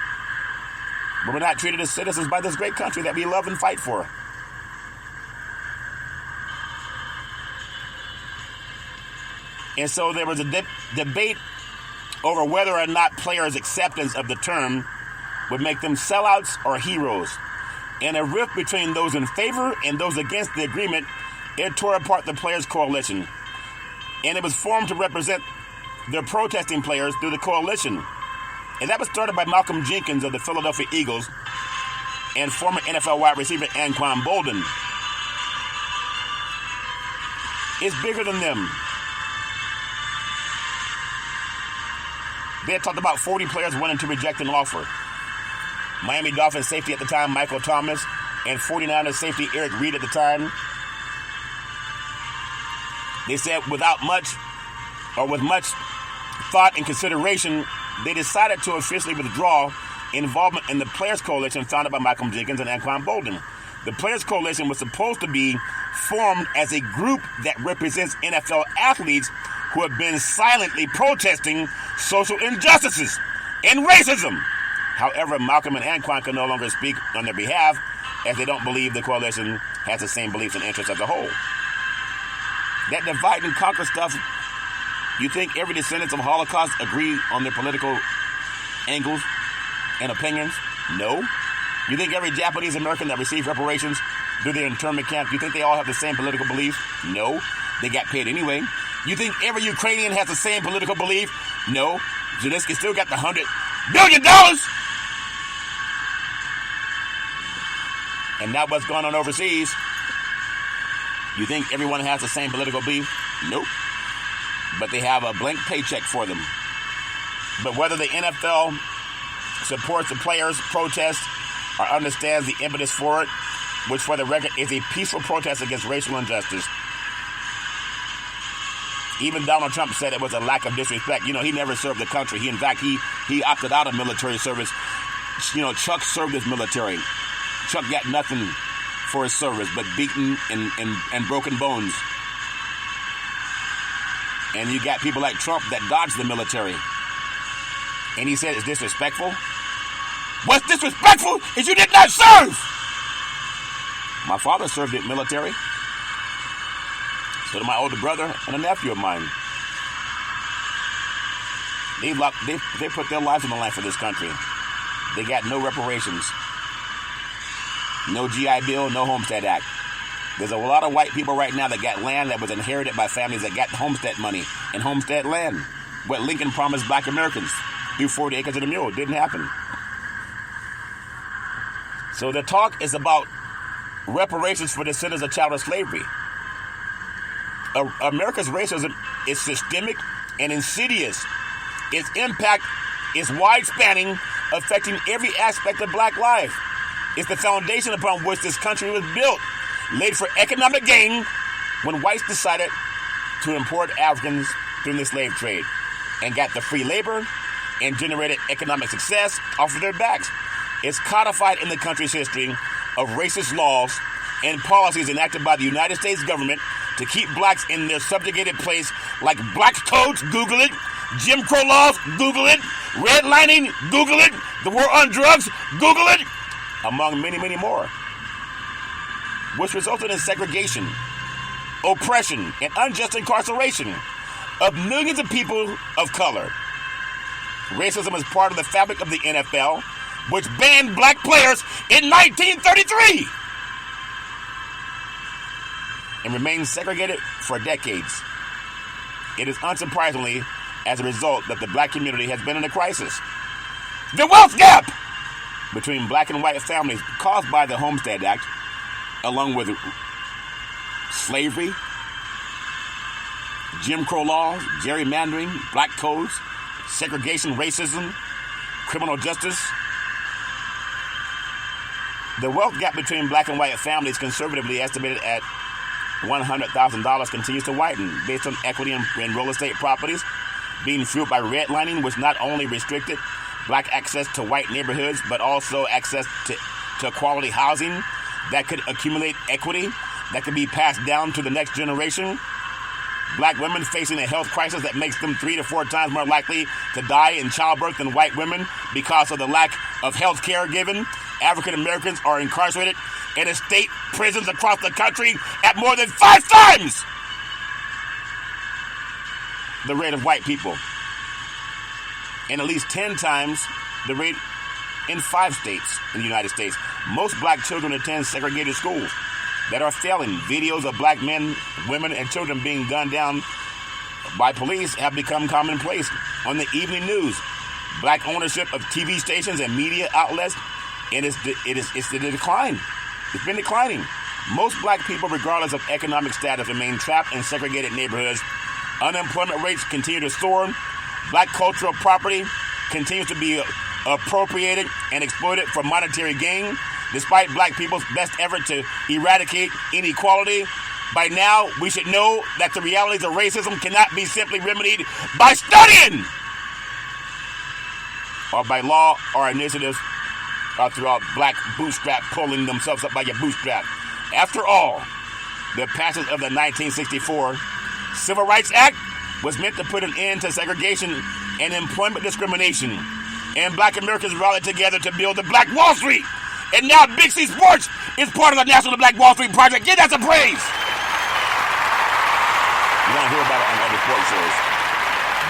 But we're not treated as citizens by this great country that we love and fight for. And so there was a debate over whether or not players' acceptance of the term would make them sellouts or heroes. And a rift between those in favor and those against the agreement, it tore apart the Players Coalition. And it was formed to represent their protesting players through the coalition. And that was started by Malcolm Jenkins of the Philadelphia Eagles and former NFL wide receiver Anquan Bolden. It's bigger than them. They had talked about 40 players wanting to reject an offer. Miami Dolphins safety at the time, Michael Thomas, and 49ers safety Eric Reed at the time. They said with much thought and consideration, they decided to officially withdraw involvement in the Players Coalition founded by Malcolm Jenkins and Anquan Bolden. The Players Coalition was supposed to be formed as a group that represents NFL athletes who have been silently protesting social injustices and racism. However, Malcolm and Anquan can no longer speak on their behalf as they don't believe the coalition has the same beliefs and interests as a whole. That divide and conquer stuff, you think every descendant of Holocaust agree on their political angles and opinions? No. You think every Japanese American that received reparations through their internment camp, you think they all have the same political beliefs? No. They got paid anyway. You think every Ukrainian has the same political belief? No. Zelensky still got the $100 billion. And now what's going on overseas? You think everyone has the same political belief? Nope. But they have a blank paycheck for them. But whether the NFL supports the players' protest or understands the impetus for it, which for the record is a peaceful protest against racial injustice. Even Donald Trump said it was a lack of disrespect. You know, he never served the country. In fact, he opted out of military service. You know, Chuck served his military. Chuck got nothing for his service but beaten and broken bones. And you got people like Trump that dodged the military. And he said it's disrespectful. What's disrespectful is you did not serve. My father served in the military. So did my older brother and a nephew of mine. They put their lives on the line for this country. They got no reparations. No GI Bill, no Homestead Act. There's a lot of white people right now that got land that was inherited by families that got homestead money and homestead land. What Lincoln promised black Americans through 40 acres and a mule didn't happen. So the talk is about reparations for descendants of chattel slavery. America's racism is systemic and insidious. Its impact is wide-spanning, affecting every aspect of black life. It's the foundation upon which this country was built, laid for economic gain when whites decided to import Africans through the slave trade and got the free labor and generated economic success off of their backs. It's codified in the country's history of racist laws and policies enacted by the United States government to keep blacks in their subjugated place, like black codes, Google it, Jim Crow laws, Google it, redlining, Google it, the war on drugs, Google it, among many, many more, which resulted in segregation, oppression, and unjust incarceration of millions of people of color. Racism is part of the fabric of the NFL, which banned black players in 1933 and remained segregated for decades. It is unsurprisingly as a result that the black community has been in a crisis. The wealth gap between black and white families caused by the Homestead Act, along with slavery, Jim Crow laws, gerrymandering, black codes, segregation, racism, criminal justice. The wealth gap between black and white families, conservatively estimated at $100,000, continues to widen based on equity in real estate properties being fueled by redlining, which not only restricted black access to white neighborhoods, but also access to quality housing that could accumulate equity that could be passed down to the next generation. Black women facing a health crisis that makes them 3 to 4 times more likely to die in childbirth than white women because of the lack of health care given. African Americans are incarcerated in state prisons across the country at more than 5 times the rate of white people, and at least 10 times the rate in 5 states in the United States. Most black children attend segregated schools that are failing. Videos of black men, women, and children being gunned down by police have become commonplace on the evening news. Black ownership of TV stations and media outlets, and it's the decline. It's been declining. Most black people, regardless of economic status, remain trapped in segregated neighborhoods. Unemployment rates continue to soar. Black cultural property continues to be appropriated and exploited for monetary gain. Despite black people's best effort to eradicate inequality, by now we should know that the realities of racism cannot be simply remedied by studying or by law or initiatives or throughout black bootstrap pulling themselves up by your bootstrap. After all, the passage of the 1964 Civil Rights Act was meant to put an end to segregation and employment discrimination. And black Americans rallied together to build the Black Wall Street. And now Big C Sports is part of the National Black Wall Street Project. Give that some praise. You're going to hear about it on other sports shows.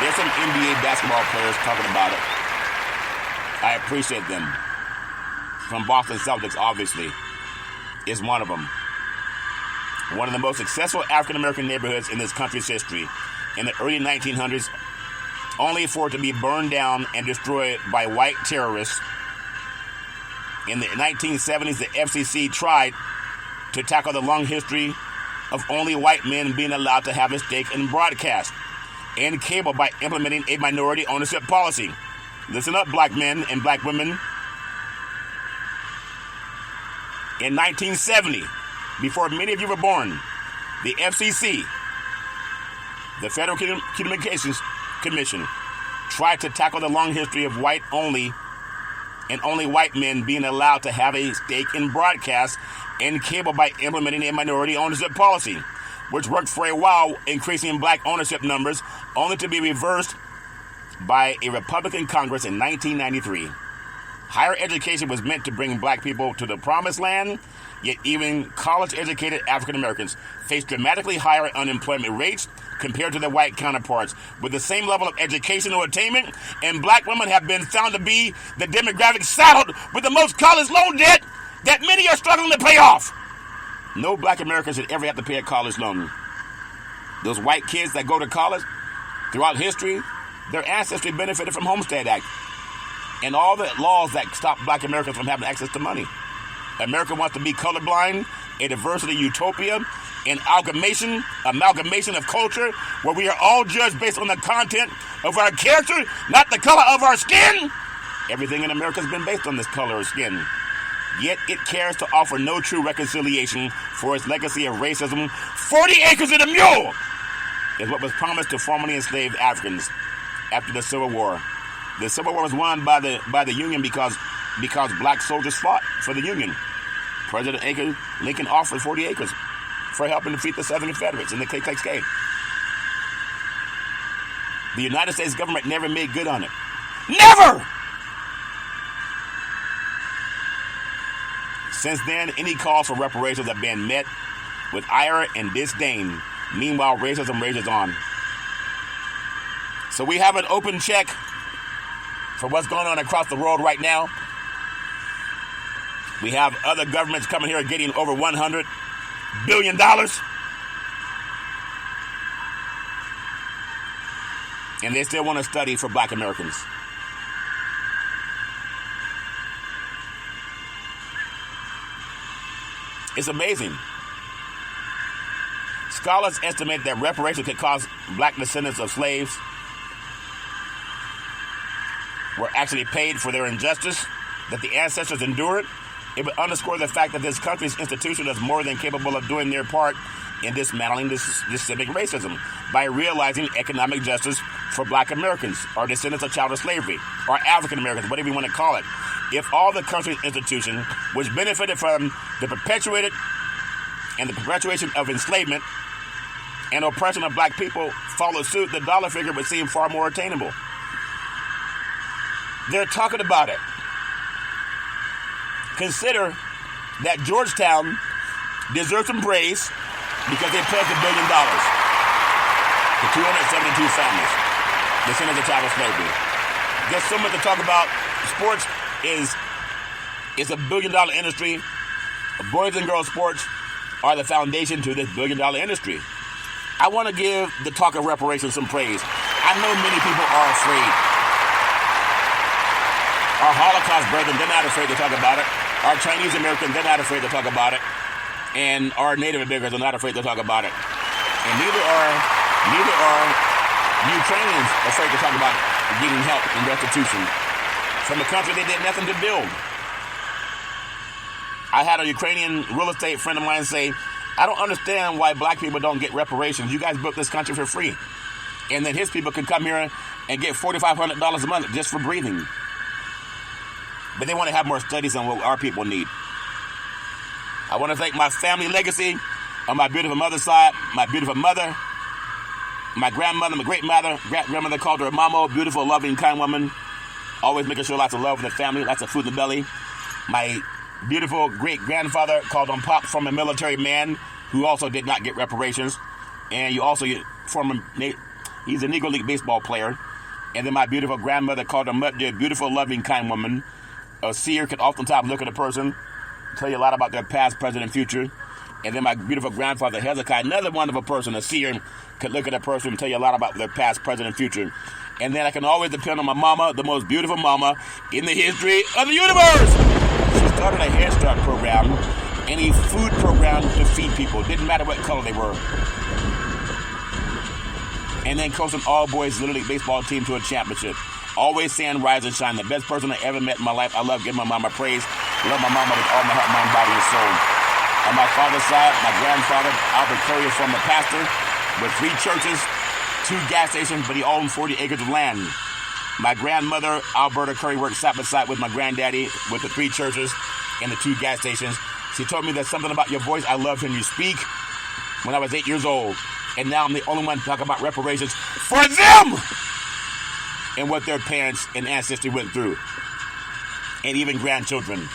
There's some NBA basketball players talking about it. I appreciate them. From Boston Celtics, obviously, is one of them. One of the most successful African-American neighborhoods in this country's history. In the early 1900s, only for it to be burned down and destroyed by white terrorists. In the 1970s, the FCC tried to tackle the long history of only white men being allowed to have a stake in broadcast and cable by implementing a minority ownership policy. Listen up, black men and black women. In 1970, before many of you were born, the FCC, the Federal Communications Commission, tried to tackle the long history of white only and only white men being allowed to have a stake in broadcast and cable by implementing a minority ownership policy, which worked for a while, increasing black ownership numbers, only to be reversed by a Republican Congress in 1993. Higher education was meant to bring black people to the promised land, yet even college-educated African Americans face dramatically higher unemployment rates compared to their white counterparts. With the same level of educational attainment, and black women have been found to be the demographic saddled with the most college loan debt that many are struggling to pay off. No black Americans should ever have to pay a college loan. Those white kids that go to college, throughout history, their ancestry benefited from Homestead Act and all the laws that stop black Americans from having access to money. America wants to be colorblind, a diversity utopia, an amalgamation of culture where we are all judged based on the content of our character, not the color of our skin. Everything in America has been based on this color of skin. Yet it cares to offer no true reconciliation for its legacy of racism. 40 acres and a mule is what was promised to formerly enslaved Africans after the Civil War. The Civil War was won by the Union because black soldiers fought for the Union. President Lincoln offered 40 acres for helping defeat the Southern Confederates in the KKK. The United States government never made good on it. Never! Since then, any calls for reparations have been met with ire and disdain. Meanwhile, racism rages on. So we have an open check for what's going on across the world right now. We have other governments coming here getting over $100 billion. And they still want to study for black Americans. It's amazing. Scholars estimate that reparations could cost black descendants of slaves were actually paid for their injustice that the ancestors endured. It would underscore the fact that this country's institution is more than capable of doing their part in dismantling this systemic racism by realizing economic justice for black Americans or descendants of chattel slavery or African Americans, whatever you want to call it. If all the country's institutions, which benefited from the perpetuation of enslavement and oppression of black people, followed suit, the dollar figure would seem far more attainable. They're talking about it. Consider that Georgetown deserves some praise because they pledged $1 billion to 272 families, descendants of chattel slavery. There's so much to talk about. Sports is a $1 billion industry. Boys and girls sports are the foundation to this $1 billion industry. I want to give the talk of reparations some praise. I know many people are afraid. Our Holocaust brethren, they're not afraid to talk about it. Our Chinese Americans, they're not afraid to talk about it. And our Native Americans are not afraid to talk about it. And neither are Ukrainians afraid to talk about getting help and restitution from a country they did nothing to build. I had a Ukrainian real estate friend of mine say, I don't understand why black people don't get reparations. You guys built this country for free. And then his people could come here and get $4,500 a month just for breathing. But they want to have more studies on what our people need. I want to thank my family legacy on my beautiful mother's side, my beautiful mother, my grandmother, my great-grandmother called her mama, beautiful, loving, kind woman, always making sure lots of love for the family, lots of food in the belly. My beautiful great-grandfather called him Pop, from a military man who also did not get reparations. And you also he's a Negro League baseball player. And then my beautiful grandmother called him Mud, beautiful, loving, kind woman. A seer can oftentimes look at a person, tell you a lot about their past, present, and future. And then my beautiful grandfather Hezekiah, another wonderful person, a seer, could look at a person and tell you a lot about their past, present, and future. And then I can always depend on my mama, the most beautiful mama in the history of the universe. She started a Head Start program and a food program to feed people. Didn't matter what color they were. And then coached an all-boys Little League baseball team to a championship. Always saying rise and shine. The best person I ever met in my life. I love giving my mama praise. Love my mama with all my heart, mind, body, and soul. On my father's side, my grandfather, Albert Curry, is from the pastor with 3 churches, 2 gas stations, but he owned 40 acres of land. My grandmother, Alberta Curry, worked side by side with my granddaddy with the 3 churches and the 2 gas stations. She told me there's something about your voice. I love hearing you speak when I was 8 years old. And now I'm the only one to talk about reparations for them and what their parents and ancestry went through. And even grandchildren.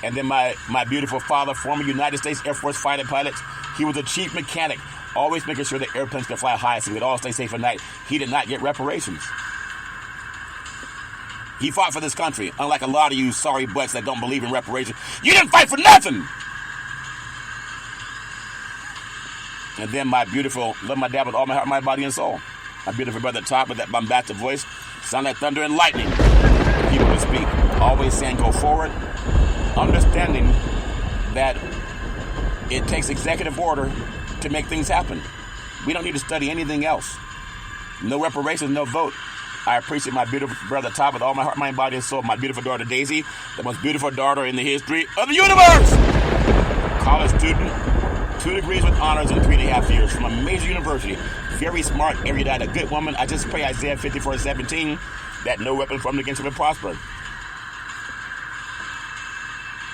And then my beautiful father, former United States Air Force fighter pilot, he was a chief mechanic, always making sure the airplanes could fly high so we could all stay safe at night. He did not get reparations. He fought for this country, unlike a lot of you sorry butts that don't believe in reparations. You didn't fight for nothing! And then my beautiful, love my dad with all my heart, mind, body, and soul. My beautiful brother Todd with that bombastic voice, sound like thunder and lightning. People would speak, always saying go forward, understanding that it takes executive order to make things happen. We don't need to study anything else. No reparations, no vote. I appreciate my beautiful brother Todd with all my heart, mind, body, and soul. My beautiful daughter Daisy, the most beautiful daughter in the history of the universe. College student, 2 degrees with honors in 3.5 years from a major university. Very smart, erudite, a good woman. I just pray Isaiah 54:17 that no weapon formed against her will prosper.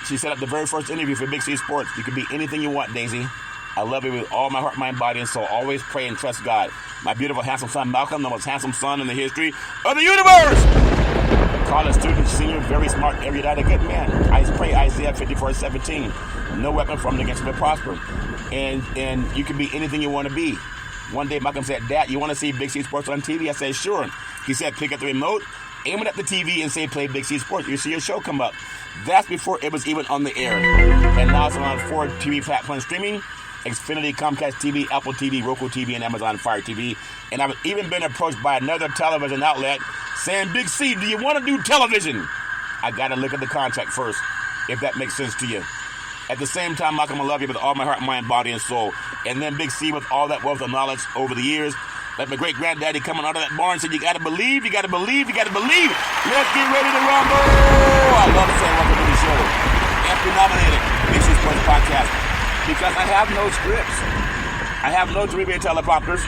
She set up the very first interview for Big C Sports. You can be anything you want, Daisy. I love you with all my heart, mind, body, and soul. Always pray and trust God. My beautiful, handsome son, Malcolm, the most handsome son in the history of the universe. College student, senior, very smart, erudite, a good man. I pray Isaiah 54:17. No weapon formed against you will prosper. And you can be anything you want to be. One day, Malcolm said, Dad, you want to see Big C Sports on TV? I said, sure. He said, pick up the remote, aim it at the TV, and say, play Big C Sports. You see your show come up. That's before it was even on the air. And now it's on 4 TV platforms streaming. Xfinity, Comcast TV, Apple TV, Roku TV, and Amazon Fire TV. And I've even been approached by another television outlet saying, Big C, do you want to do television? I got to look at the contract first, if that makes sense to you. At the same time, Malcolm, I love you with all my heart, mind, body, and soul. And then Big C, with all that wealth of knowledge over the years, like my great-granddaddy coming out of that barn said, you got to believe, you got to believe, you got to believe. Let's get ready to rumble. I love saying welcome to the show. After nominated, Big C Sports Podcast, because I have no scripts. I have no 3-way teleprompters,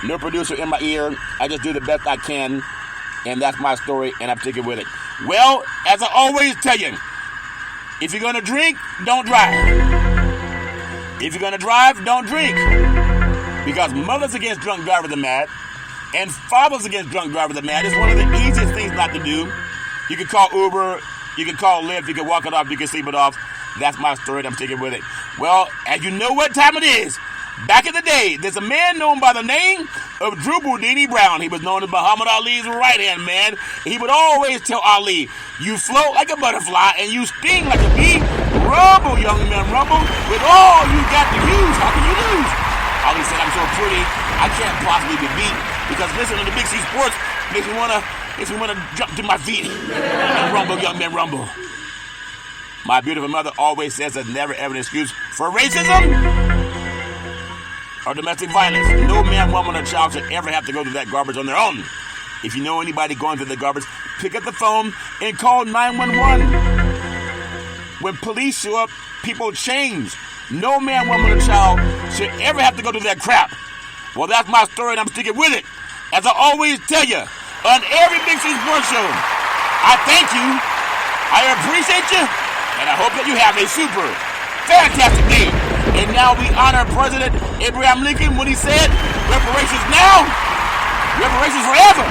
no producer in my ear. I just do the best I can, and that's my story, and I'm sticking with it. Well, as I always tell you, if you're going to drink, don't drive. If you're going to drive, don't drink. Because mothers against drunk drivers are mad, and fathers against drunk drivers are mad. It's one of the easiest things not to do. You can call Uber, you can call Lyft, you can walk it off, you can sleep it off. That's my story, and I'm sticking with it. Well, as you know what time it is, back in the day, there's a man known by the name of Drew Boudini Brown. He was known as Muhammad Ali's right-hand man. He would always tell Ali, you float like a butterfly and you sting like a bee. Rumble, young man, rumble. With all you got to use, how can you lose? Ali said, I'm so pretty, I can't possibly be beat. Because listening to Big C Sports makes me want to jump to my feet and rumble, young man, rumble. My beautiful mother always says there's never ever an excuse for racism or domestic violence. No man, woman, or child should ever have to go through that garbage on their own. If you know anybody going through the garbage, pick up the phone and call 911. When police show up, people change. No man, woman, or child should ever have to go through that crap. Well, that's my story, and I'm sticking with it. As I always tell you, on every Big C Sports show, I thank you, I appreciate you, and I hope that you have a super fantastic day. And now we honor President Abraham Lincoln when he said, reparations now, reparations forever.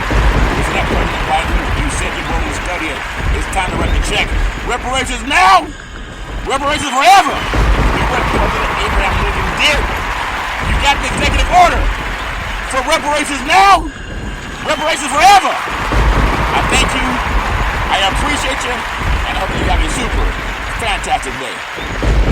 Isn't that President Biden? You said you're going to study it. It's time to write the check. Reparations now, reparations forever. And what President Abraham Lincoln did, you got the executive order for reparations now, reparations forever. I thank you, I appreciate you, and I hope you have a super fantastic day.